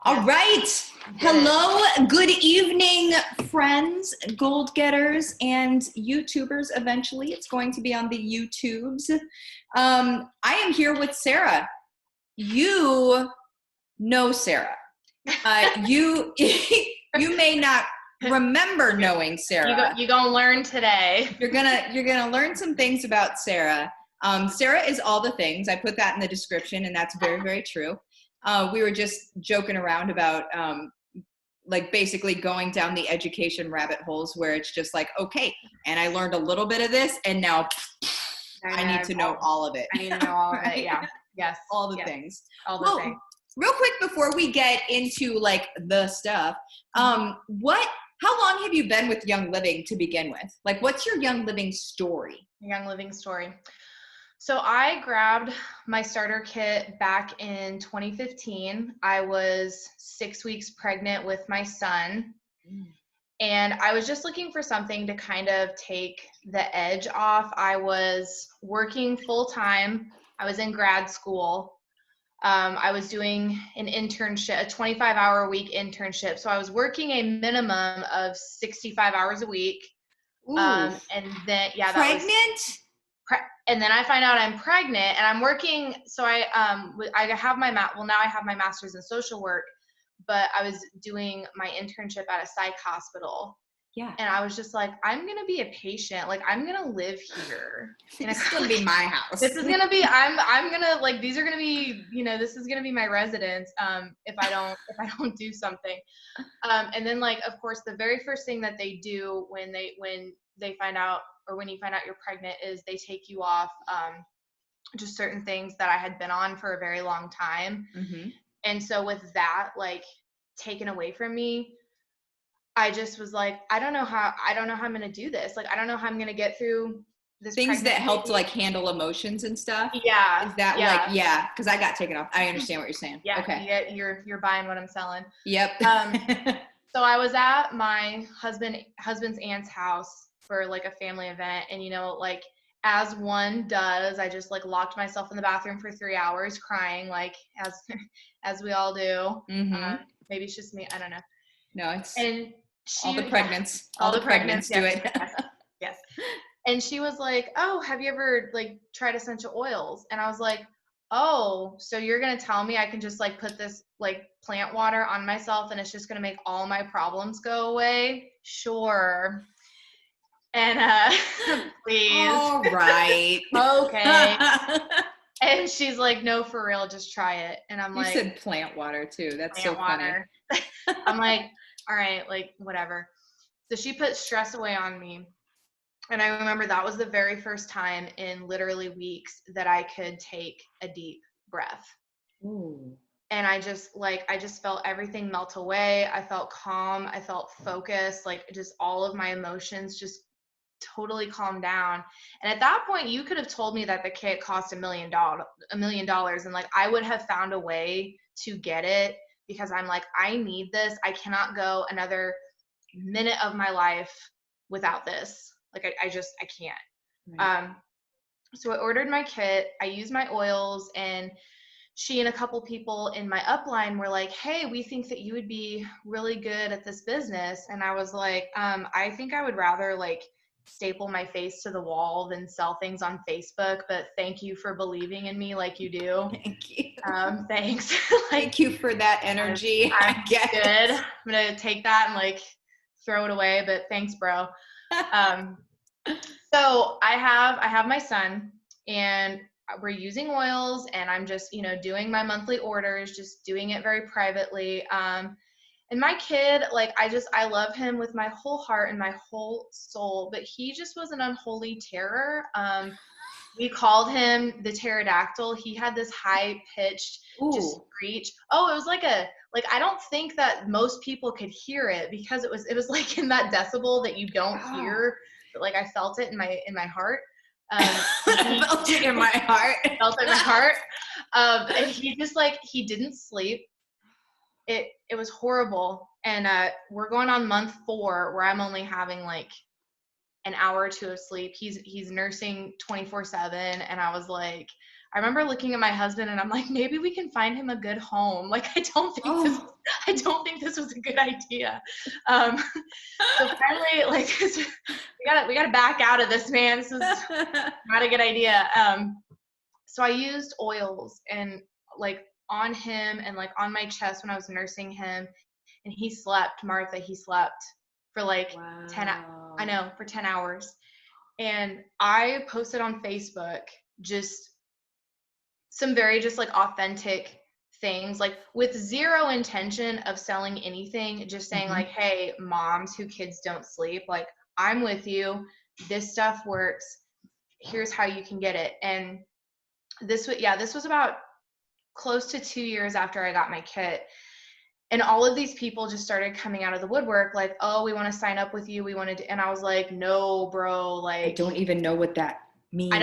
All right. Hello. Good evening, friends, gold getters, and YouTubers. Eventually, it's going to be on the YouTubes. I am here with Sarah. You know Sarah. You may not remember knowing Sarah. You're gonna learn today. You're gonna learn some things about Sarah. Sarah is all the things. I put that in the description, and that's very, very true. We were just joking around about like basically going down the education rabbit holes where it's just like, okay, and I learned a little bit of this, and now I need to know all of it. I need to know all of it. Yeah. Yes. All the things. All the things. Real quick before we get into like the stuff, how long have you been with Young Living to begin with? Like, what's your Young Living story? Young Living story. So I grabbed my starter kit back in 2015. I was 6 weeks pregnant with my son. And I was just looking for something to kind of take the edge off. I was working full time. I was in grad school. I was doing an internship, a 25-hour-a-week internship. So I was working a minimum of 65 hours a week. And then, yeah, pregnant? And then I find out I'm pregnant, and I'm working. So I have my now I have my master's in social work, but I was doing my internship at a psych hospital. Yeah. And I was just like, I'm going to be a patient. Like, I'm going to live here. It's going to be my house. This is going to be, I'm going to, like, these are going to be, this is going to be my residence if I don't do something. And then, like, of course, the very first thing that they do when they find out, or when you find out you're pregnant, is they take you off just certain things that I had been on for a very long time. Mm-hmm. And so with that, like, taken away from me, I just was like, I don't know how I'm going to do this. Like, I don't know how I'm going to get through this. Things that help to like handle emotions and stuff. Yeah. Is that like, yeah. Cause I got taken off. I understand what you're saying. Yeah. Okay. You're buying what I'm selling. Yep. So I was at my husband's aunt's house for like a family event. And, like, as one does, I just like locked myself in the bathroom for 3 hours crying, like as we all do. Mm-hmm. Maybe it's just me. I don't know. No, it's all the pregnants. All the pregnants do it. Yes. And she was like, "Oh, have you ever like tried essential oils?" And I was like, "Oh, so you're going to tell me I can just like put this like plant water on myself and it's just going to make all my problems go away?" Sure. And please. All right. Okay. And she's like, "No, for real, just try it." And I'm like, you said plant water too. That's so water. Funny. I'm like, all right, like whatever. So she put stress away on me. And I remember that was the very first time in literally weeks that I could take a deep breath. Ooh. And I just felt everything melt away. I felt calm. I felt focused. Like, just all of my emotions just totally calmed down. And at that point, you could have told me that the kit cost $1 million, and like I would have found a way to get it, because I'm like, I need this. I cannot go another minute of my life without this. Like, I can't. Right. So I ordered my kit. I used my oils, and she and a couple people in my upline were like, "Hey, we think that you would be really good at this business." And I was like, I think I would rather like staple my face to the wall than sell things on Facebook, but thank you for believing in me like you do. Thank you. Thanks. Thank you for that energy. I'm good. I'm gonna take that and like throw it away, but thanks, bro. So I have my son, and we're using oils, and I'm just, doing my monthly orders, just doing it very privately. And my kid, like, I love him with my whole heart and my whole soul, but he just was an unholy terror. We called him the pterodactyl. He had this high-pitched just screech. Oh, it was like I don't think that most people could hear it, because it was like in that decibel that you don't hear, but like I felt it in my heart. I felt it in my heart. Felt it in my heart. And he just he didn't sleep. It was horrible. And we're going on month 4 where I'm only having like an hour or 2 of sleep. He's nursing 24/7. And I was like, I remember looking at my husband and I'm like, maybe we can find him a good home. Like, I don't think I don't think this was a good idea. So finally, like, we gotta back out of this, man. This is not a good idea. So I used oils and like on him and like on my chest when I was nursing him, and he slept, Martha, he slept for like 10 hours. And I posted on Facebook just some very just like authentic things, like with zero intention of selling anything, just saying like, hey, moms who kids don't sleep, like, I'm with you. This stuff works. Here's how you can get it. And this was about close to 2 years after I got my kit. And all of these people just started coming out of the woodwork like, oh, we want to sign up with you. We wanted to, and I was like, no, bro, like, I don't even know what that means. I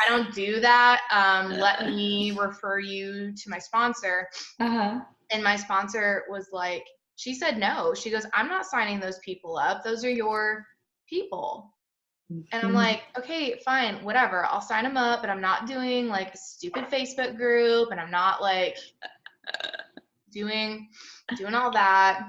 don't do that. Let me refer you to my sponsor. And my sponsor was like, she said no. She goes, I'm not signing those people up. Those are your people. And I'm like, okay, fine, whatever. I'll sign them up, but I'm not doing like a stupid Facebook group, and I'm not like doing all that.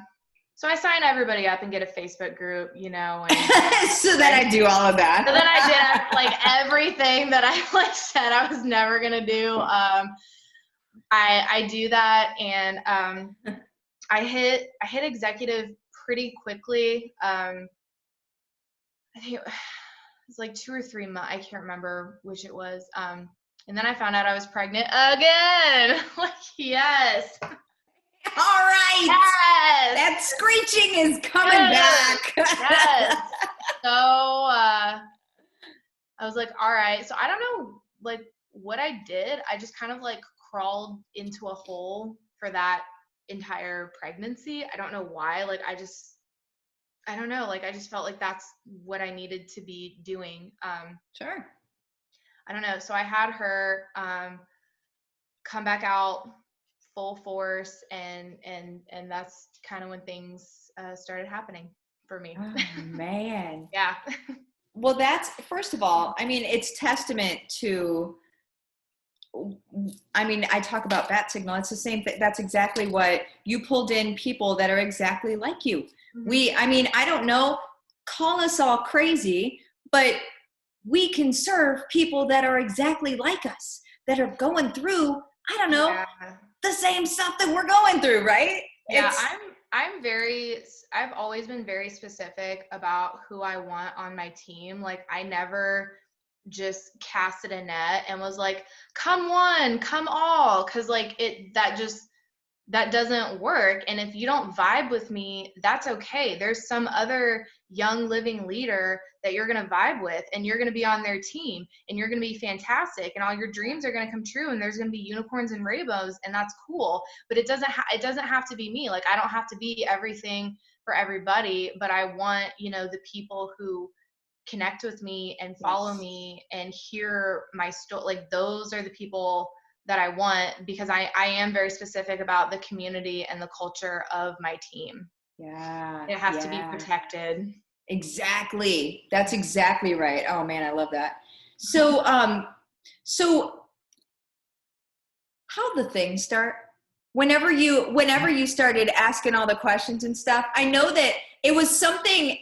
So I sign everybody up and get a Facebook group, you know. And so then I do all of that. So then I did like everything that I like said I was never gonna do. I do that, and I hit executive pretty quickly. I think it was like 2 or 3 months. I can't remember which it was. And then I found out I was pregnant again. Like, yes. All right. Yes. That screeching is coming back. Yes. So I was like, all right. So I don't know like what I did. I just kind of like crawled into a hole for that entire pregnancy. I don't know why. Like I don't know. Like I just felt like that's what I needed to be doing. Sure. I don't know. So I had her come back out full force, and that's kind of when things started happening for me. Oh, man. Yeah. Well, that's, first of all, I mean, it's testament to, I mean, I talk about bat signal. It's the same thing. That's exactly what you pulled in, people that are exactly like you. I mean, I don't know, call us all crazy, but we can serve people that are exactly like us, that are going through, I don't know, the same stuff that we're going through, right? Yeah, I've always been very specific about who I want on my team. Like I never just casted a net and was like, come one, come all. Cause like that doesn't work. And if you don't vibe with me, that's okay. There's some other young living leader that you're going to vibe with, and you're going to be on their team, and you're going to be fantastic, and all your dreams are going to come true, and there's going to be unicorns and rainbows, and that's cool. But it doesn't have to be me. Like I don't have to be everything for everybody, but I want, you know, the people who connect with me and follow me and hear my story. Like those are the people that I want, because I am very specific about the community and the culture of my team. Yeah. It has to be protected. Exactly. That's exactly right. Oh man, I love that. So, so how'd the thing start? Whenever you started asking all the questions and stuff, I know that it was something,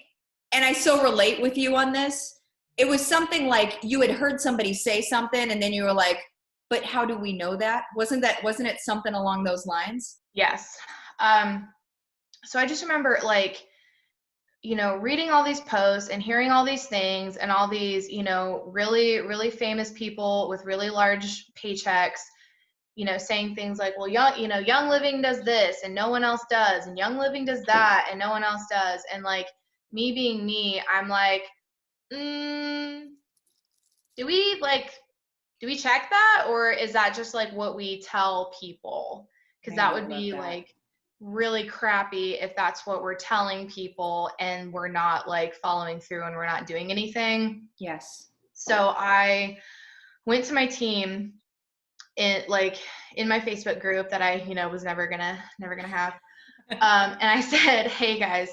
and I so relate with you on this. It was something like you had heard somebody say something, and then you were like, but how do we know that? Wasn't it something along those lines? Yes. So I just remember like, you know, reading all these posts and hearing all these things and all these, you know, really, really famous people with really large paychecks, you know, saying things like, well, Young Living does this and no one else does, and Young Living does that and no one else does. And like me being me, I'm like, do we check that, or is that just like what we tell people? Because that would be like really crappy if that's what we're telling people and we're not like following through and we're not doing anything. Yes. So I went to my team in my Facebook group that I, you know, was never gonna have. And I said, hey guys,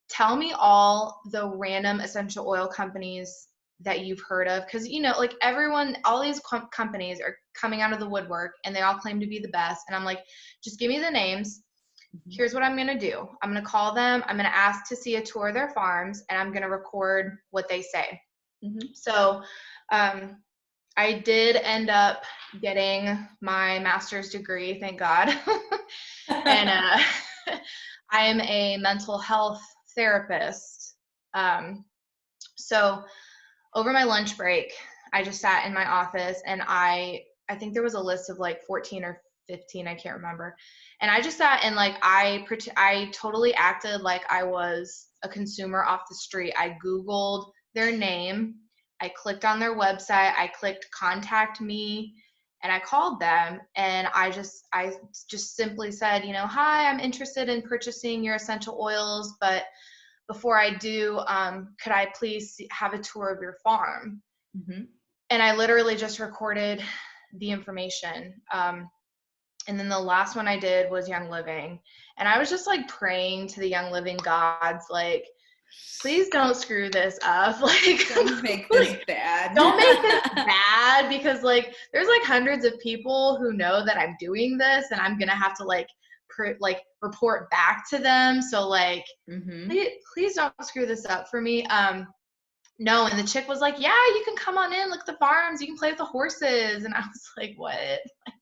tell me all the random essential oil companies that you've heard of, because you know, like all these companies are coming out of the woodwork and they all claim to be the best, and I'm like, just give me the names, Here's what I'm going to do. I'm going to call them. I'm going to ask to see a tour of their farms, and I'm going to record what they say. So I did end up getting my master's degree, thank God. And I am a mental health therapist. So over my lunch break, I just sat in my office, and I think there was a list of like 14 or 15, I can't remember. And I just sat and like I totally acted like I was a consumer off the street. I Googled their name, I clicked on their website, I clicked contact me, and I called them, and I just simply said, hi, I'm interested in purchasing your essential oils, but before I do, could I please have a tour of your farm? And I literally just recorded the information. And then the last one I did was Young Living. And I was just like praying to the Young Living gods, like, please don't screw this up. Like, don't make this bad. Don't make this bad, because like there's like hundreds of people who know that I'm doing this, and I'm gonna have to like report back to them. So like, please don't screw this up for me. No, and the chick was like, yeah, you can come on in, look at the farms, you can play with the horses. And I was like, what? Like,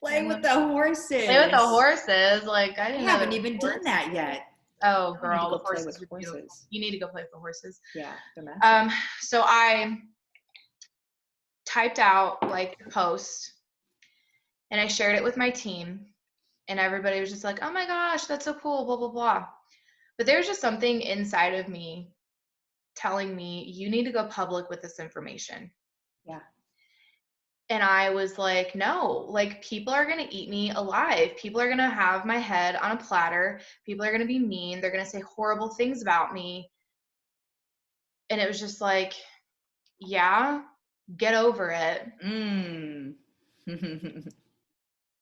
play with the horses. Play with the horses. Like, I haven't even done that yet. Oh, girl, the horses are beautiful. You need to go play with the horses. Yeah, they're massive. So I typed out like the post, and I shared it with my team, and everybody was just like, oh my gosh, that's so cool, blah, blah, blah. But there's just something inside of me telling me, you need to go public with this information. Yeah. And I was like, no, like people are going to eat me alive. People are going to have my head on a platter. People are going to be mean. They're going to say horrible things about me. And it was just like, yeah, get over it.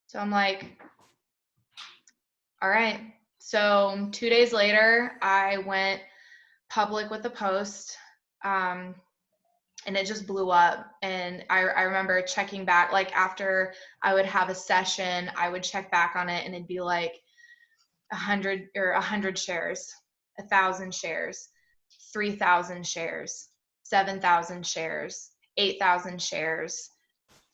So I'm like, all right. So 2 days later, I went public with the post. And it just blew up. And I remember checking back, like after I would have a session, I would check back on it, and it'd be like 100 shares, 1,000 shares, 3,000 shares, 7,000 shares, 8,000 shares,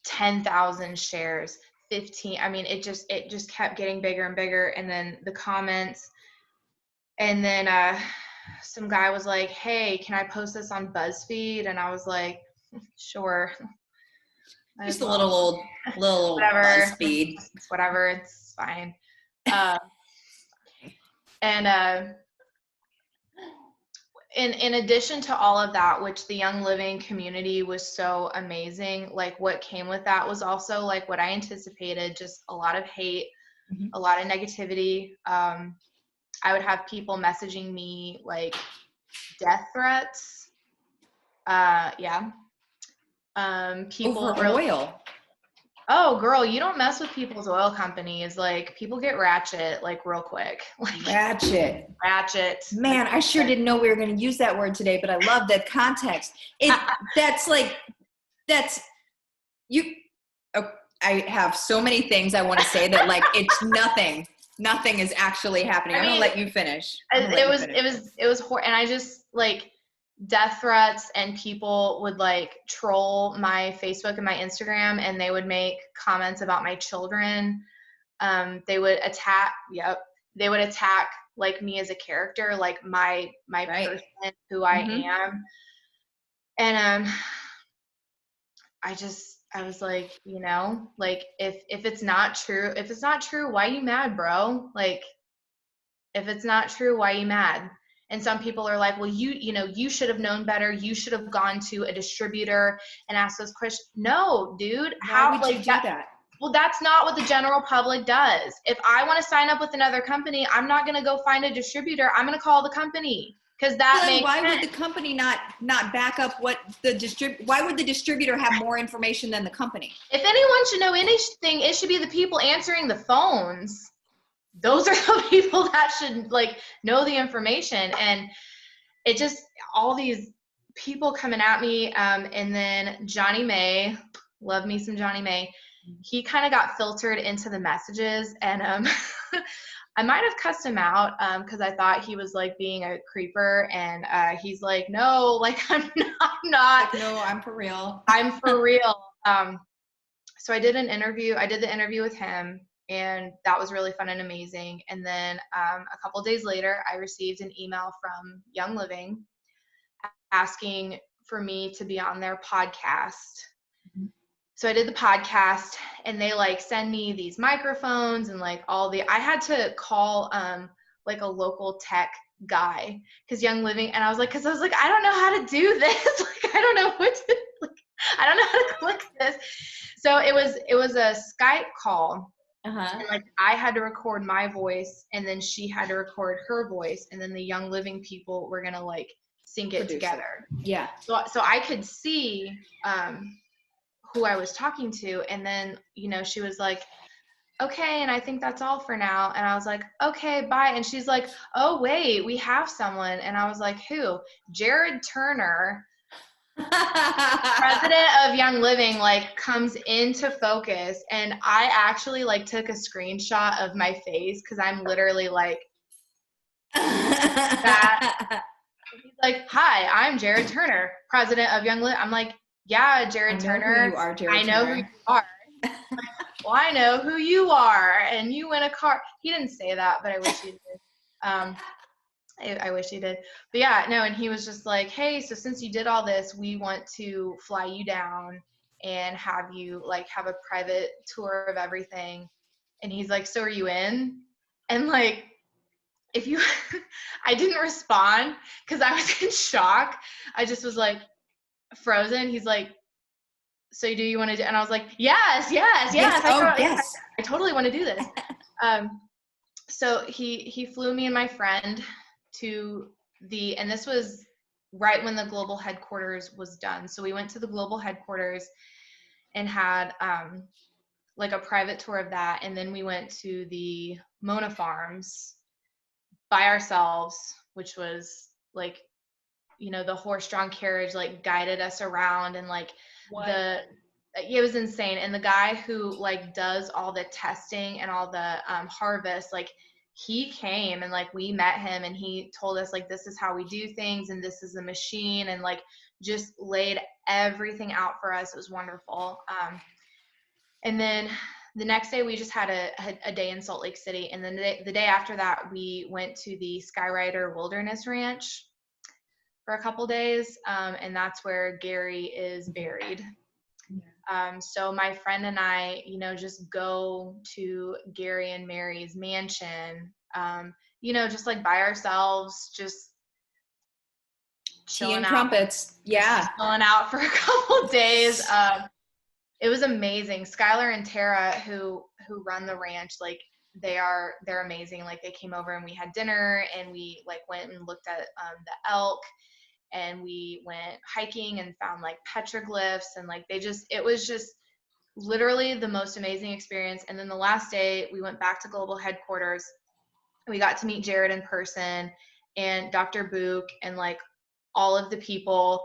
10,000 shares, 15. I mean, it just kept getting bigger and bigger. And then the comments, and then some guy was like, hey, can I post this on BuzzFeed? And I was like, sure. Just a little whatever. BuzzFeed. Whatever, it's fine. And in addition to all of that, which the Young Living community was so amazing, like what came with that was also like what I anticipated, just a lot of hate, a lot of negativity. I would have people messaging me like death threats. People over oil. Oh, girl, you don't mess with people's oil companies. Like, people get ratchet, like, real quick. Like, ratchet. Man, like, I sure didn't know we were going to use that word today, but I love that context. I have so many things I want to say that, like, it's nothing is actually happening. I'm going to let you finish. It was horrible. And I just, like, death threats, and people would like troll my Facebook and my Instagram, and they would make comments about my children. They would attack like me as a character, like my right. person, who I am. And I was like, like if it's not true, why you mad, bro? Like, if it's not true, why you mad? And some people are like, well, you should have known better. You should have gone to a distributor and asked those questions. No, dude. How would you do that? Well, that's not what the general public does. If I want to sign up with another company, I'm not going to go find a distributor. I'm going to call the company, because that makes sense. Why would the company not back up what why would the distributor have more information than the company? If anyone should know anything, it should be the people answering the phones. Those are the people that should like know the information. And it just, all these people coming at me. And then Johnny May, love me some Johnny May. He kind of got filtered into the messages, and I might have cussed him out because I thought he was like being a creeper, and he's like, no, like I'm not. Like, no, I'm for real. I'm for real. So I did an interview. I did the interview with him, and that was really fun and amazing. And then a couple days later, I received an email from Young Living asking for me to be on their podcast. Mm-hmm. So I did the podcast, and they like send me these microphones and like I had to call like a local tech guy because Young Living, and I was like, I don't know how to do this. Like, I don't know what to, like, I don't know how to click this. So it was a Skype call. Uh-huh. And like I had to record my voice, and then she had to record her voice, and then the Young Living people were gonna like sync it together. Yeah. So I could see who I was talking to, and then she was like, okay, and I think that's all for now. And I was like, okay, bye. And she's like, oh wait, we have someone. And I was like, who? Jared Turner, president of Young Living, like comes into focus, and I actually like took a screenshot of my face because I'm literally like that. He's like, hi, I'm Jared Turner, president of Young Living. I'm like, yeah, Jared Turner. Who you are, Jared I know Turner. who you are. Well, I know who you are, and you win a car. He didn't say that, but I wish he did. I wish he did. But yeah, no, and he was just like, hey, so since you did all this, we want to fly you down and have you like have a private tour of everything. And he's like, so are you in? And like, if you I didn't respond because I was in shock. I just was like frozen. He's like, so do you want to do? And I was like, yes. Yes. I totally want to do this. So he flew me and my friend to and this was right when the global headquarters was done. So we went to the global headquarters and had like a private tour of that. And then we went to the Mona Farms by ourselves, which was like, the horse-drawn carriage like guided us around, and like it was insane. And the guy who like does all the testing and all the harvest, like he came and like we met him, and he told us like this is how we do things, and this is the machine, and like just laid everything out for us. It was wonderful. And then the next day we just had a day in Salt Lake City, and then the day after that we went to the Skyrider Wilderness Ranch for a couple days, and that's where Gary is buried. So my friend and I, just go to Gary and Mary's mansion, just like by ourselves, just tea and crumpets. Yeah. Chilling out for a couple days. It was amazing. Skylar and Tara, who run the ranch, like they're amazing. Like they came over and we had dinner, and we like went and looked at the elk, and we went hiking and found like petroglyphs, and like it was just literally the most amazing experience. And then the last day we went back to global headquarters. We got to meet Jared in person and Dr. Book and like all of the people.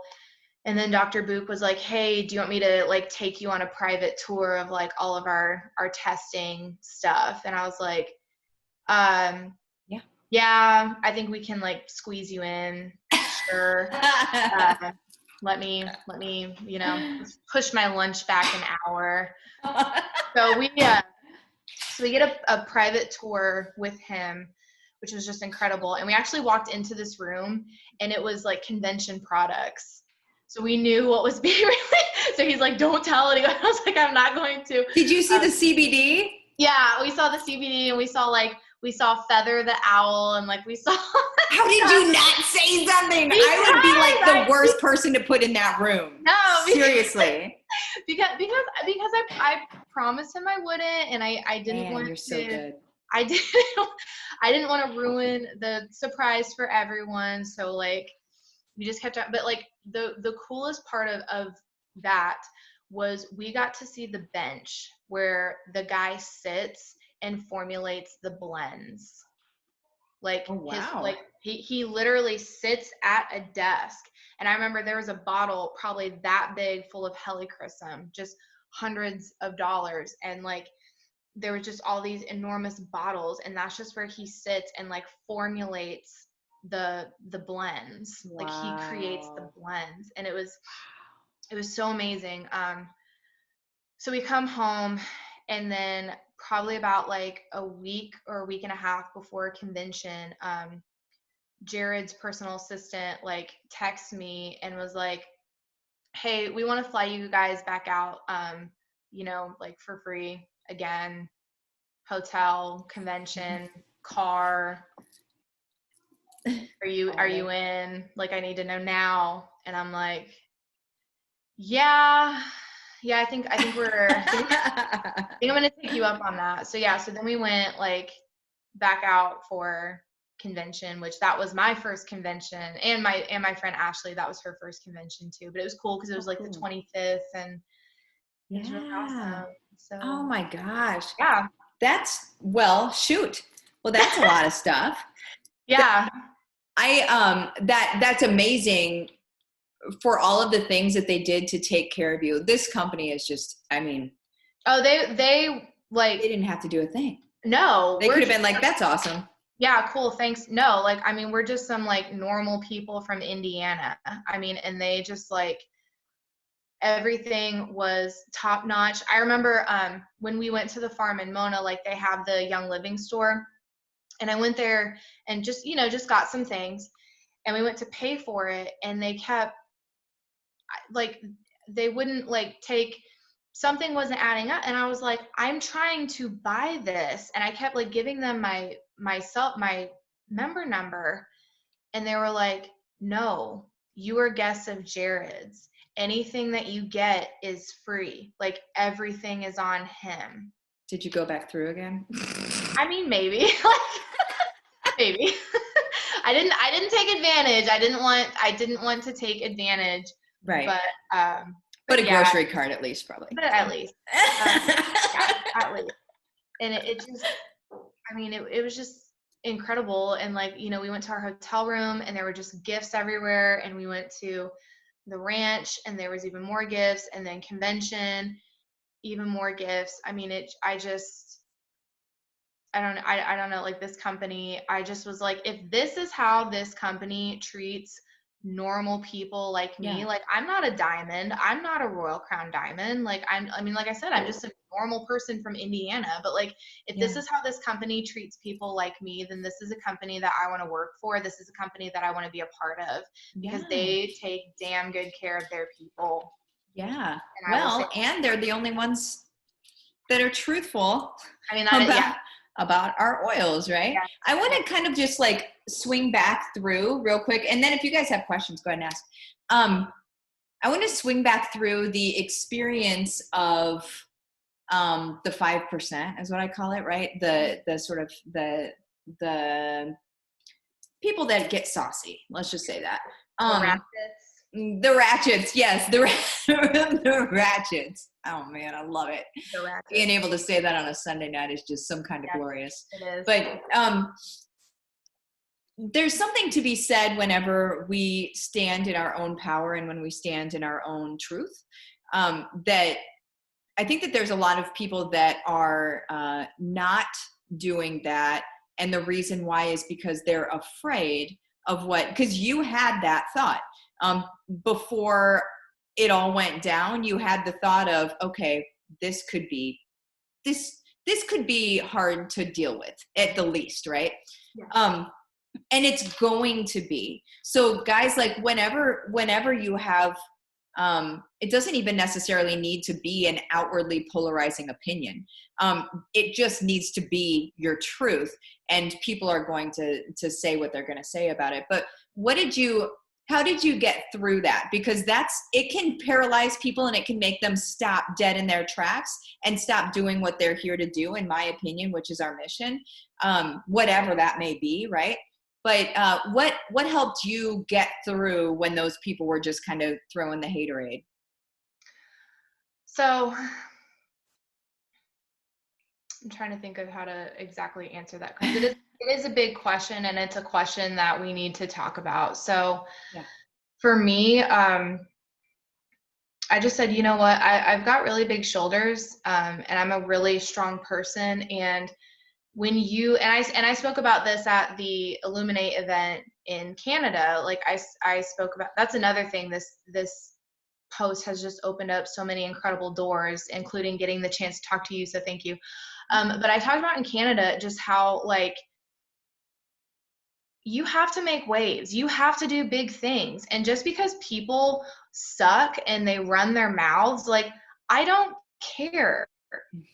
And then Dr. Book was like, hey, do you want me to like take you on a private tour of like all of our testing stuff? And I was like, yeah, I think we can like squeeze you in. Sure. Let me, push my lunch back an hour. So we get a private tour with him, which was just incredible. And we actually walked into this room, and it was like convention products. So we knew what was being released. So he's like, don't tell anyone. I was like, I'm not going to. Did you see the CBD? Yeah, we saw the CBD, and we saw Feather the Owl, and like we saw. How did you not say something? I would be like the worst person to put in that room. No, seriously. because I promised him I wouldn't, and I didn't want you're to. So good. I didn't want to ruin the surprise for everyone. So like we just kept up. But like the coolest part of that was we got to see the bench where the guy sits and formulates the blends. Like he literally sits at a desk. And I remember there was a bottle probably that big full of helichrysum, just hundreds of dollars. And like there were just all these enormous bottles, and that's just where he sits and like formulates the blends. Wow. Like he creates the blends, and it was so amazing. So we come home, and then probably about like a week or a week and a half before convention, Jared's personal assistant like texted me and was like, hey, we want to fly you guys back out, you know, like for free again, hotel, convention, car. Are you in? Like, I need to know now. And I'm like, yeah, I think I think I'm gonna take you up on that. So yeah, so then we went like back out for convention, which that was my first convention, and my friend Ashley, that was her first convention too. But it was cool because it was like the 25th, and it was really awesome. So oh my gosh. yeah, That's shoot. Well, that's a lot of stuff. yeah. That's amazing for all of the things that they did to take care of you. This company is just, I mean, oh, they like, they didn't have to do a thing. No, They could have been like, that's awesome. Yeah, cool, thanks. No, like, I mean, we're just some like normal people from Indiana. I mean, and they just like, everything was top notch. I remember when we went to the farm in Mona, like they have the Young Living store, and I went there and just, you know, just got some things, and we went to pay for it, and they kept like, they wouldn't like take, something wasn't adding up, and I was like, I'm trying to buy this, and I kept like giving them my member number, and they were like, no, you are guests of Jared's. Anything that you get is free. Like, everything is on him. Did you go back through again? I mean, maybe. Maybe. I didn't take advantage. I didn't want to take advantage. Right. But a grocery cart at least, probably. But at least. Yeah, at least. And it just, I mean, it was just incredible. And like, you know, we went to our hotel room, and there were just gifts everywhere, and we went to the ranch, and there was even more gifts, and then convention, even more gifts. I mean, I don't know, like this company, I just was like, if this is how this company treats normal people like me, like, I'm not a diamond, I'm not a Royal Crown diamond, like, I mean, like I said, I'm just a normal person from Indiana, but like, if this is how this company treats people like me, then this is a company that I want to work for. This is a company that I want to be a part of, because they take damn good care of their people. Yeah. And they're the only ones that are truthful. I mean, about our oils, right? Yeah. I want to kind of just like swing back through real quick. And then if you guys have questions, go ahead and ask. I want to swing back through the experience of the 5% is what I call it, right? The sort of the people that get saucy. Let's just say that. The ratchets, yes, the ratchets. Oh man, I love it. Being able to say that on a Sunday night is just some kind of glorious. It is. But there's something to be said whenever we stand in our own power and when we stand in our own truth. That I think that there's a lot of people that are not doing that, and the reason why is because they're afraid of because you had that thought. Before it all went down, you had the thought of, okay, this could be hard to deal with at the least, right? Yeah. And it's going to be. So guys, like whenever you have, it doesn't even necessarily need to be an outwardly polarizing opinion. It just needs to be your truth, and people are going to say what they're going to say about it. But how did you get through that? Because it can paralyze people, and it can make them stop dead in their tracks and stop doing what they're here to do, in my opinion, which is our mission, whatever that may be, right? But what helped you get through when those people were just kind of throwing the haterade? So I'm trying to think of how to exactly answer that, because it is a big question, and it's a question that we need to talk about. So for me, I just said, you know what, I've got really big shoulders, and I'm a really strong person. And when you, and I spoke about this at the Illuminate event in Canada, like I spoke about, that's another thing, this post has just opened up so many incredible doors, including getting the chance to talk to you. So thank you. But I talked about in Canada just how, like, you have to make waves. You have to do big things. And just because people suck and they run their mouths, like, I don't care.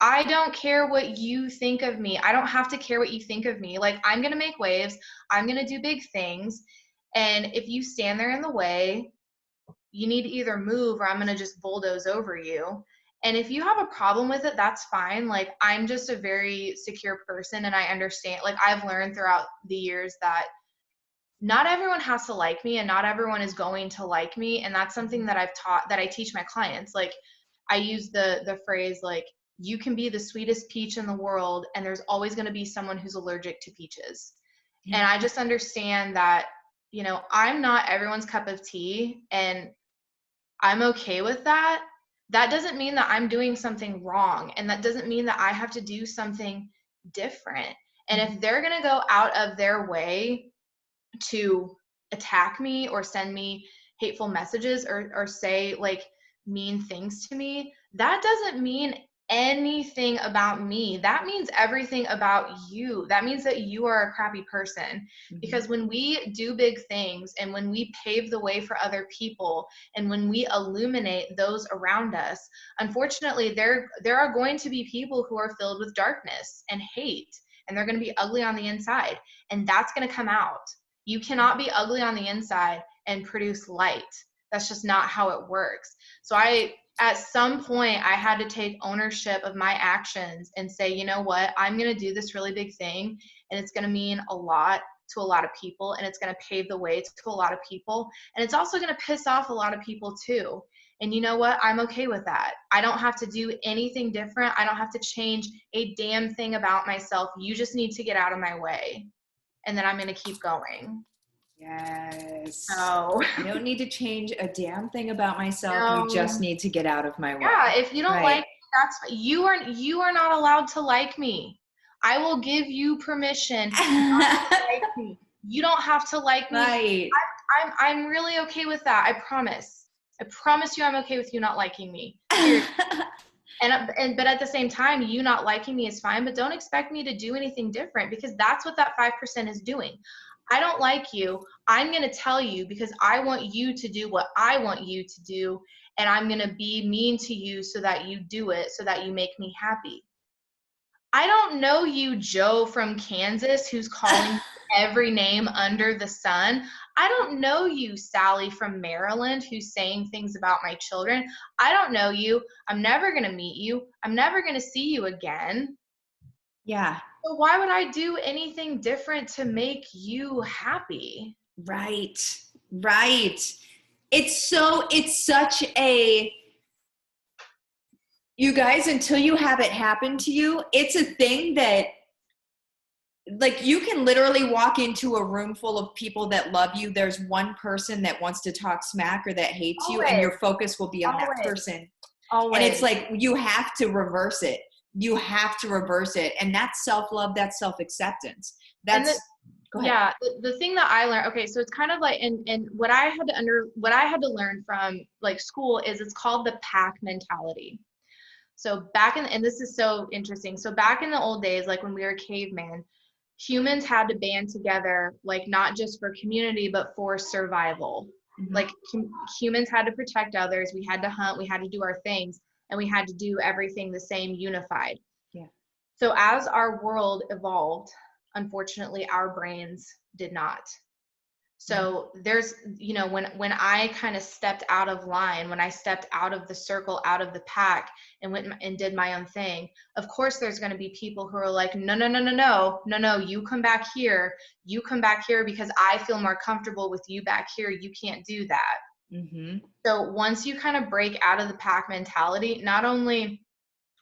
I don't care what you think of me. I don't have to care what you think of me. Like, I'm going to make waves. I'm going to do big things. And if you stand there in the way, you need to either move or I'm going to just bulldoze over you. And if you have a problem with it, that's fine. Like, I'm just a very secure person, and I understand, like, I've learned throughout the years that not everyone has to like me, and not everyone is going to like me. And that's something that I've taught, that I teach my clients. Like, I use the phrase, like, you can be the sweetest peach in the world, and there's always going to be someone who's allergic to peaches. And I just understand that, you know, I'm not everyone's cup of tea, and I'm okay with that. That doesn't mean that I'm doing something wrong, and that doesn't mean that I have to do something different. And if they're going to go out of their way to attack me or send me hateful messages, or say, like, mean things to me, that doesn't mean anything about me. That means everything about you. That means that you are a crappy person. Because when we do big things, and when we pave the way for other people, and when we illuminate those around us, unfortunately, there are going to be people who are filled with darkness and hate, and they're going to be ugly on the inside, and that's going to come out. You cannot be ugly on the inside and produce light. That's just not how it works. So at some point, I had to take ownership of my actions and say, you know what, I'm going to do this really big thing, and it's going to mean a lot to a lot of people, and it's going to pave the way to a lot of people, and it's also going to piss off a lot of people too. And you know what? I'm okay with that. I don't have to do anything different. I don't have to change a damn thing about myself. You just need to get out of my way, and then I'm going to keep going. Yes. So I don't need to change a damn thing about myself. No. You just need to get out of my way. Yeah, if you don't Right. like me, that's you are not allowed to like me. I will give you permission not to like me. You don't have to like me. Right. I'm really okay with that. I promise. I promise you, I'm okay with you not liking me. But at the same time, you not liking me is fine, but don't expect me to do anything different, because that's what that 5% is doing. I don't like you. I'm going to tell you because I want you to do what I want you to do, and I'm going to be mean to you so that you do it, so that you make me happy. I don't know you, Joe from Kansas, who's calling every name under the sun. I don't know you, Sally from Maryland, who's saying things about my children. I don't know you. I'm never going to meet you. I'm never going to see you again. Yeah. So why would I do anything different to make you happy? Right. Right. It's such a, you guys, until you have it happen to you, it's a thing that, like, you can literally walk into a room full of people that love you. There's one person that wants to talk smack or that hates you, and your focus will be on that person. Always. And it's like, you have to reverse it. You have to reverse it. And that's self-love. That's self-acceptance. That's, go ahead. Yeah, the thing that I learned, okay, so it's kind of like, and what I had to learn from, like, school is, it's called the pack mentality. So and this is so interesting. So back in the old days, like when we were cavemen, humans had to band together, like, not just for community, but for survival. Like, humans had to protect others. We had to hunt. We had to do our things, and we had to do everything the same, unified. Yeah. So as our world evolved, unfortunately, our brains did not. So there's, you know, when I kind of stepped out of line, when I stepped out of the circle, out of the pack, and went and did my own thing, of course there's going to be people who are like, no, you come back here, because I feel more comfortable with you back here. You can't do that. So once you kind of break out of the pack mentality, not only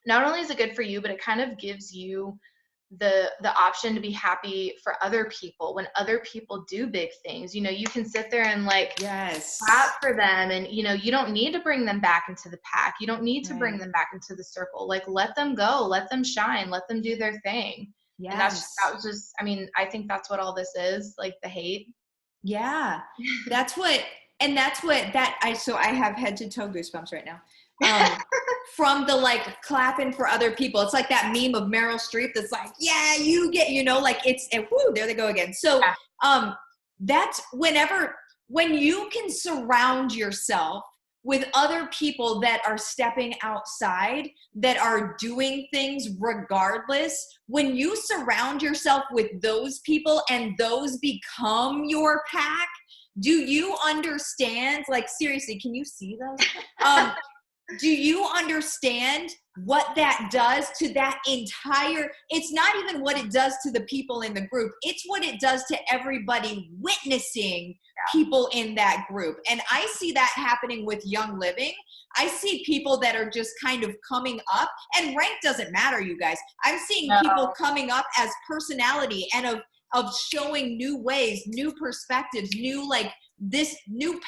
is it good for you, but it kind of gives you the option to be happy for other people when other people do big things. You know, you can sit there and like Yes. clap for them, and you know, you don't need to bring them back into the pack. You don't need to bring them back into the circle. Like, let them go, let them shine, let them do their thing. Yes. And that was just, I mean, I think that's what all this is, like the hate. Yeah. So I have head to toe goosebumps right now. From the like clapping for other people. It's like that meme of Meryl Streep that's like, yeah, you get, you know, like it's, and whoo, there they go again. So that's when you can surround yourself with other people that are stepping outside, that are doing things regardless, when you surround yourself with those people and those become your pack, do you understand, like seriously, can you see those? Do you understand what that does to that entire, it's not even what it does to the people in the group, it's what it does to everybody witnessing people in that group. And I see that happening with Young Living. I see people that are just kind of coming up, and rank doesn't matter, you guys. I'm seeing people coming up as personality and of showing new ways, new perspectives, new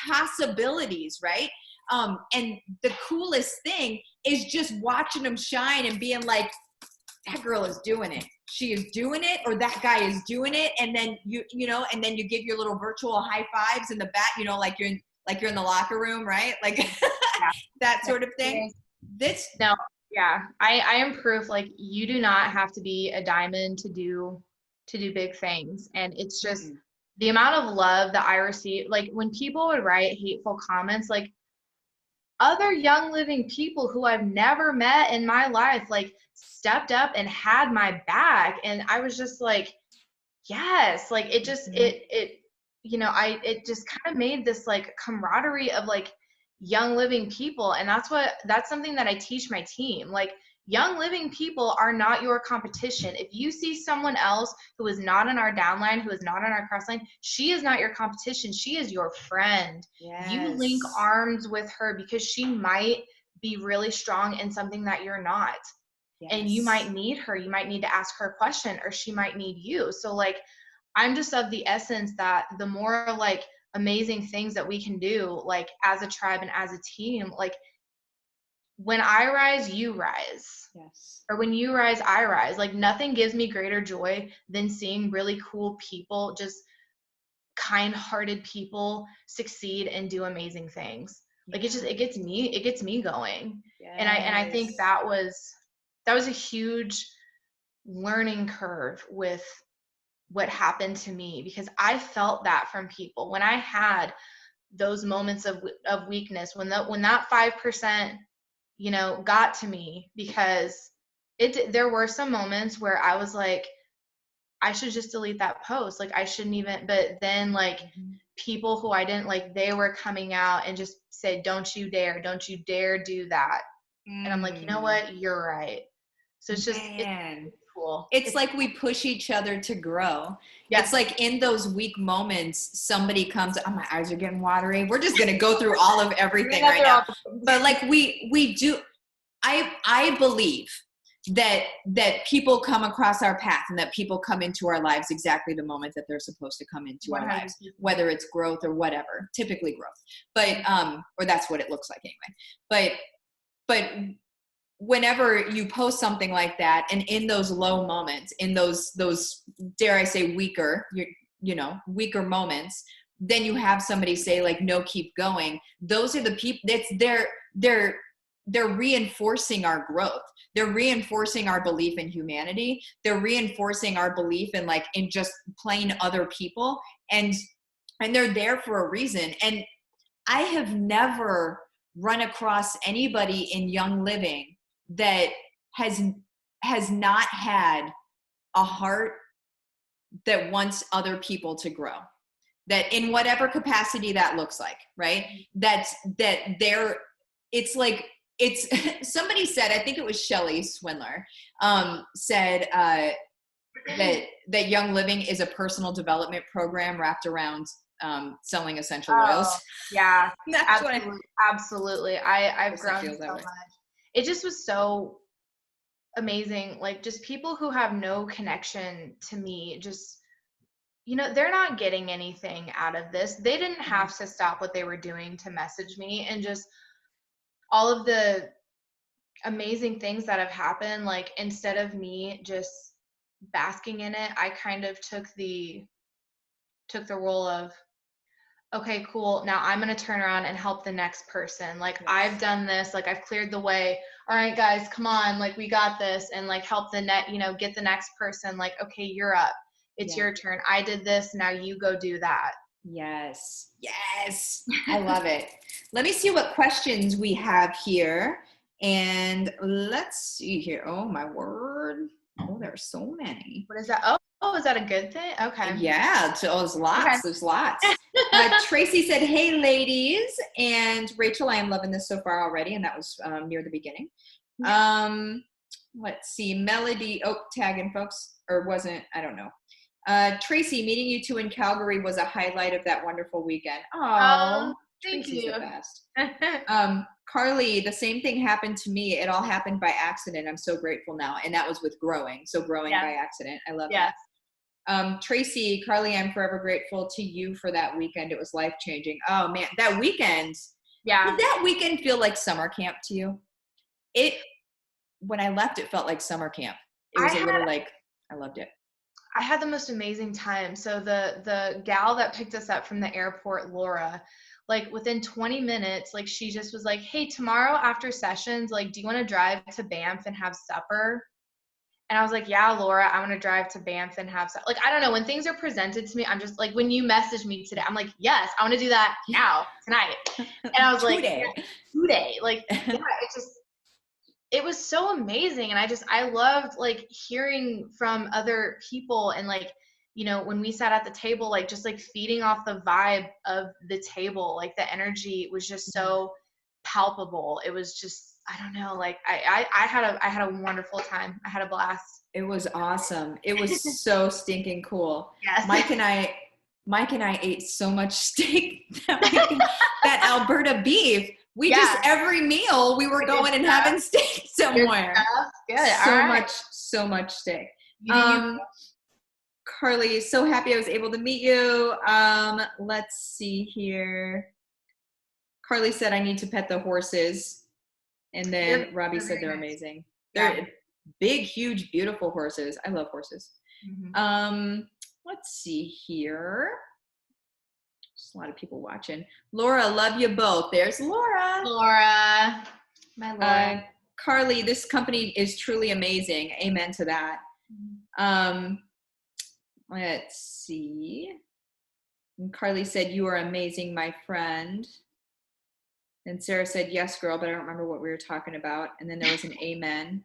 possibilities, right? And the coolest thing is just watching them shine and being like, that girl is doing it. She is doing it, or that guy is doing it. And then you know, and then you give your little virtual high fives in the back, you know, like you're in the locker room, right? Like that sort of thing. I am proof, like, you do not have to be a diamond to do big things. And it's just the amount of love that I receive, like when people would write hateful comments, like other Young Living people who I've never met in my life, like stepped up and had my back. And I was just like, yes, like it just, it you know, it just kind of made this like camaraderie of like Young Living people. And that's something that I teach my team. Like, Young Living people are not your competition. If you see someone else who is not in our downline, who is not in our crossline, she is not your competition. She is your friend. Yes. You link arms with her because she might be really strong in something that you're not. Yes. And you might need her. You might need to ask her a question, or she might need you. So like, I'm just of the essence that the more like amazing things that we can do, like as a tribe and as a team, like when I rise, you rise. Yes. Or when you rise, I rise. Like, nothing gives me greater joy than seeing really cool people, just kind-hearted people succeed and do amazing things. Like, it gets me going. Yes. And I think that was a huge learning curve with what happened to me, because I felt that from people when I had those moments of weakness, when that 5%, you know, got to me, because there were some moments where I was like, I should just delete that post. Like, I shouldn't even, but then like people who I didn't like, they were coming out and just said, don't you dare do that. And I'm like, you know what? You're right. So it's just, it's cool. It's like we push each other to grow. Yes. It's like in those weak moments, somebody comes, oh, my eyes are getting watery. We're just going to go through all of everything right now. But like we do, I believe that people come across our path, and that people come into our lives exactly the moment that they're supposed to come into 100%. Our lives, whether it's growth or whatever, typically growth, but, or that's what it looks like anyway. But whenever you post something like that, and in those low moments, in those, dare I say, weaker moments, then you have somebody say like, no, keep going. Those are the people they're reinforcing our growth. They're reinforcing our belief in humanity. They're reinforcing our belief in just plain other people. And they're there for a reason. And I have never run across anybody in Young Living that has not had a heart that wants other people to grow, that in whatever capacity that looks like, right? It's somebody said, I think it was Shelley Swindler, said that Young Living is a personal development program wrapped around selling essential oils. Yeah, absolutely. I've grown so much. It just was so, amazing. Like just people who have no connection to me, just, they're not getting anything out of this. They didn't have to stop what they were doing to message me, and just all of the amazing things that have happened. Like instead of me just basking in it, I kind of took the role of, okay, cool. Now I'm going to turn around and help the next person. Like I've done this, like I've cleared the way. All right, guys, come on. Like we got this, and like help the get the next person. Like, okay, you're up. It's your turn. I did this. Now you go do that. Yes. Yes. I love it. Let me see what questions we have here. And let's see here. Oh my word. Oh, there are so many. What is that? Oh, is that a good thing? Okay. Yeah, there's lots. Okay. There's lots. Tracy said, hey, ladies. And Rachel, I am loving this so far already. And that was near the beginning. Let's see. Melody, tagging folks. Or wasn't, I don't know. Tracy, meeting you two in Calgary was a highlight of that wonderful weekend. Oh, thank Tracy's you. The best. Carly, the same thing happened to me. It all happened by accident. I'm so grateful now. And that was with growing. So growing by accident. I love that. Tracy, Carly, I'm forever grateful to you for that weekend. It was life-changing. Oh man, that weekend. Yeah. Did that weekend feel like summer camp to you? When I left, it felt like summer camp. It was I loved it. I had the most amazing time. So the gal that picked us up from the airport, Laura, like within 20 minutes, like she just was like, hey, tomorrow after sessions, like, do you want to drive to Banff and have supper? And I was like, yeah, Laura, I want to drive to Banff and have supper. Like, I don't know, when things are presented to me, I'm just like, when you message me today, I'm like, yes, I want to do that now, tonight. And I was like, today. Like, yeah, it was so amazing. And I loved like hearing from other people, and like, when we sat at the table, like just like feeding off the vibe of the table, like the energy was just so palpable. It was just, I don't know, like I had a wonderful time. I had a blast. It was awesome. It was so stinking cool. Yes. Mike and I ate so much steak that Alberta beef. We just, every meal we were going and having steak somewhere. Good. So much steak. Carly, so happy I was able to meet you. Let's see here. Carly said, I need to pet the horses. And then Robbie said they're amazing. They're big, huge, beautiful horses. I love horses. Mm-hmm. Let's see here. Just a lot of people watching. Laura, love you both. There's Laura. Laura. My Laura. Carly, this company is truly amazing. Amen to that. Let's see. And Carly said, you are amazing, my friend. And Sarah said, yes, girl, but I don't remember what we were talking about. And then there was an amen.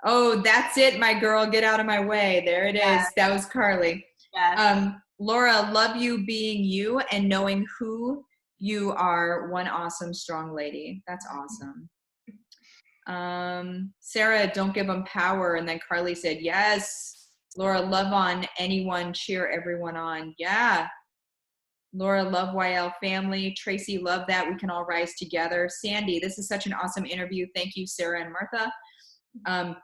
Oh, that's it, my girl. Get out of my way. There it is. That was Carly. Yes. Laura, love you being you and knowing who you are. One awesome, strong lady. That's awesome. Sarah, don't give them power. And then Carly said, yes. Laura, love on anyone, cheer everyone on. Yeah. Laura, love YL family. Tracy, love that. We can all rise together. Sandy, this is such an awesome interview. Thank you, Sarah and Martha.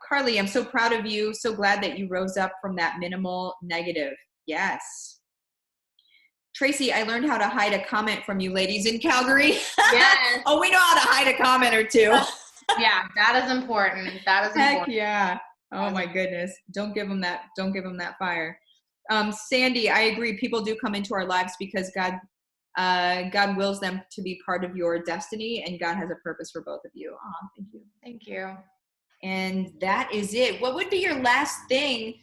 Carly, I'm so proud of you. So glad that you rose up from that minimal negative. Yes. Tracy, I learned how to hide a comment from you ladies in Calgary. Yes. Oh, we know how to hide a comment or two. Yeah, that is important. That is important. Heck yeah. Oh my goodness. Don't give them that. Don't give them that fire. Sandy, I agree. People do come into our lives because God wills them to be part of your destiny, and God has a purpose for both of you. Oh, thank you. Thank you. And that is it. What would be your last thing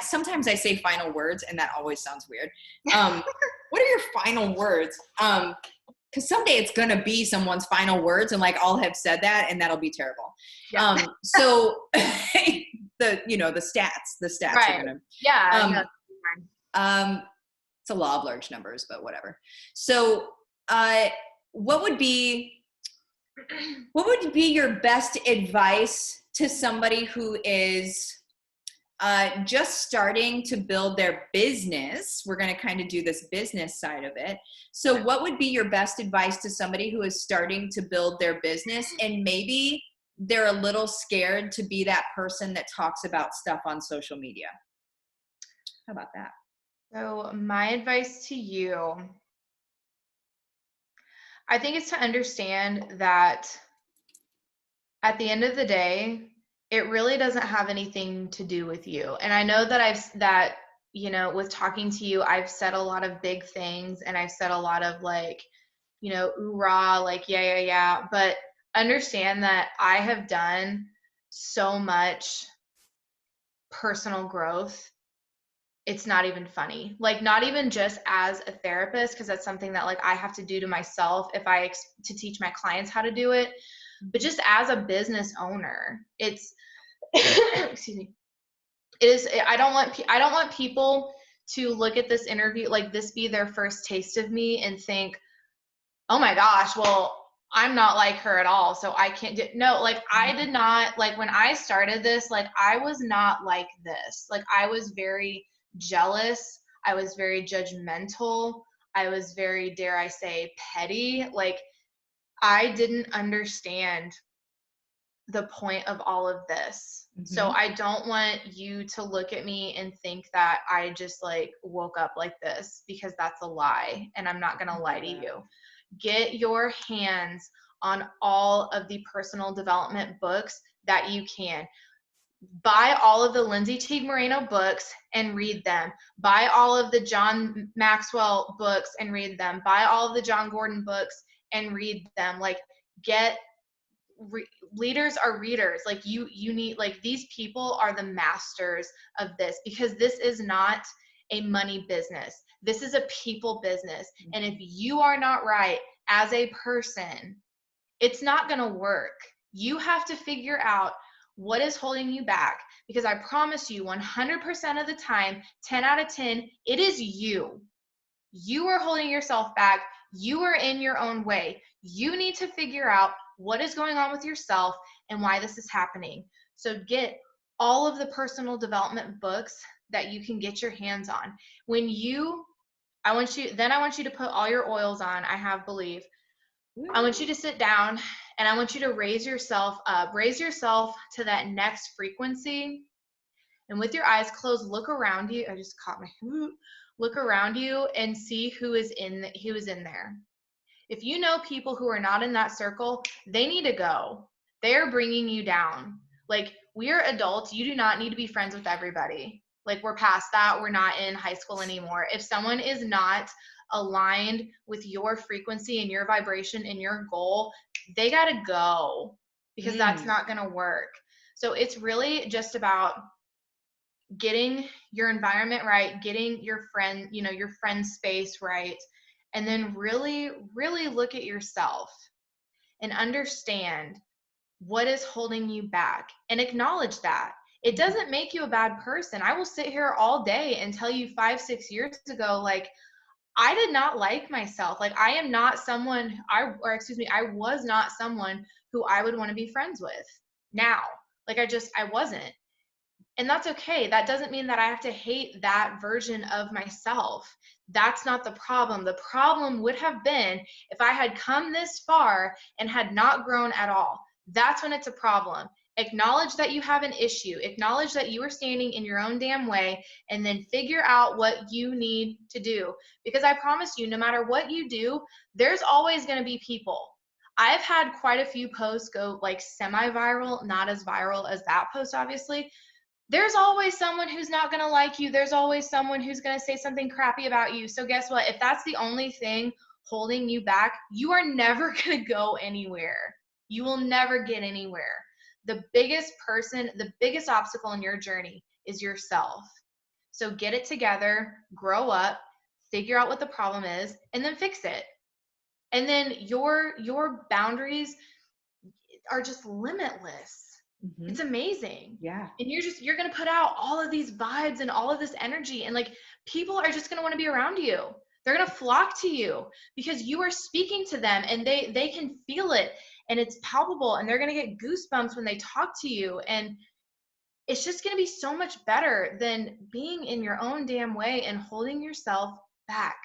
sometimes I say final words, and that always sounds weird. What are your final words? Because someday it's going to be someone's final words, and like I'll have said that, and that'll be terrible. Yeah. So the stats right. are going to. Yeah. It's a law of large numbers, but whatever. So what would be your best advice to somebody who is just starting to build their business. We're going to kind of do this business side of it. So what would be your best advice to somebody who is starting to build their business and maybe they're a little scared to be that person that talks about stuff on social media? How about that? So my advice to you, I think, is to understand that at the end of the day, it really doesn't have anything to do with you. And I know that with talking to you, I've said a lot of big things and I've said a lot of like, oorah, like, yeah. But understand that I have done so much personal growth. It's not even funny. Like, not even just as a therapist, because that's something that like I have to do to myself to teach my clients how to do it. But just as a business owner, it's excuse me. It is. I don't want people to look at this interview like this be their first taste of me and think, oh my gosh, well, I'm not like her at all, so I can't do. No, like I did not, like when I started this, like I was not like this. Like I was very jealous. I was very judgmental. I was very, dare I say, petty. Like I didn't understand the point of all of this. So I don't want you to look at me and think that I just like woke up like this, because that's a lie, and I'm not going to lie to you. Get your hands on all of the personal development books that you can. Buy all of the Lindsay Teague Moreno books and read them. Buy all of the John Maxwell books and read them. Buy all of the John Gordon books and read them. Like, leaders are readers. Like you need, like, these people are the masters of this, because this is not a money business. This is a people business. And if you are not right as a person, it's not going to work. You have to figure out what is holding you back, because I promise you 100% of the time, 10 out of 10, it is you. You are holding yourself back. You are in your own way. You need to figure out what is going on with yourself and why this is happening. So get all of the personal development books that you can get your hands on. I want you to put all your oils on. I have Believe. I want you to sit down and I want you to raise yourself up. Raise yourself to that next frequency. And with your eyes closed, look around you. I just caught my look around you and see who is in there. If you know people who are not in that circle, they need to go. They are bringing you down. Like, we are adults. You do not need to be friends with everybody. Like, we're past that. We're not in high school anymore. If someone is not aligned with your frequency and your vibration and your goal, they got to go, because that's not going to work. So it's really just about getting your environment right, getting your friend space right, and then really, really look at yourself and understand what is holding you back and acknowledge that. It doesn't make you a bad person. I will sit here all day and tell you 5-6 years ago, like, I did not like myself. Like, I was not someone who I would want to be friends with now. Like, I wasn't. And that's okay. That doesn't mean that I have to hate that version of myself. That's not the problem. The problem would have been if I had come this far and had not grown at all. That's when it's a problem. Acknowledge that you have an issue. Acknowledge that you are standing in your own damn way, and then figure out what you need to do. Because I promise you, no matter what you do, there's always going to be people. I've had quite a few posts go like semi-viral, not as viral as that post, obviously. There's always someone who's not going to like you. There's always someone who's going to say something crappy about you. So guess what? If that's the only thing holding you back, you are never going to go anywhere. You will never get anywhere. The biggest obstacle in your journey is yourself. So get it together, grow up, figure out what the problem is, and then fix it. And then your boundaries are just limitless. It's amazing. Yeah. And you're going to put out all of these vibes and all of this energy, and like, people are just going to want to be around you. They're going to flock to you because you are speaking to them, and they can feel it, and it's palpable, and they're going to get goosebumps when they talk to you. And it's just going to be so much better than being in your own damn way and holding yourself back.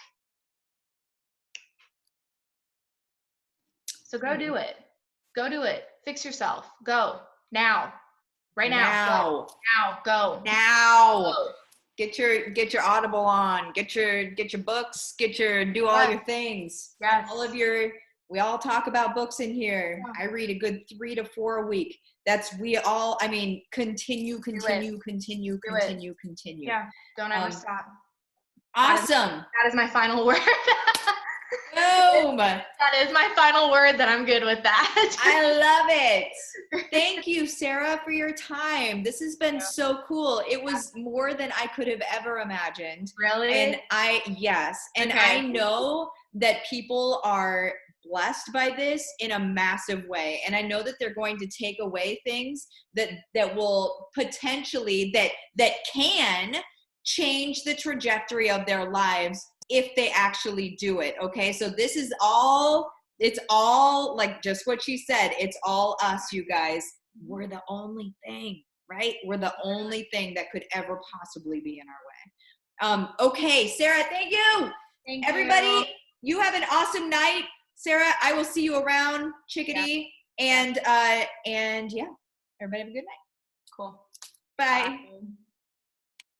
So go do it. Go do it. Fix yourself. Go now. Right now. Go. Now. Get your Audible on. Get your books. Do all your things. Yes. We all talk about books in here. Yeah. I read a good 3 to 4 a week. Continue. Yeah. Don't ever stop. Awesome. That is my final word. Boom. That is my final word. That I'm good with that. I love it. Thank you, Sarah, for your time. This has been so cool. It was more than I could have ever imagined. Really? And I know that people are blessed by this in a massive way. And I know that they're going to take away things that will potentially, that can change the trajectory of their lives if they actually do it. Okay. So this is it's all like just what she said. It's all us, you guys. We're the only thing, right? We're the only thing that could ever possibly be in our way. Okay. Sarah, thank you. Thank everybody. You have an awesome night. Sarah, I will see you around, chickadee. Yeah. And yeah, everybody have a good night. Cool. Bye. Bye.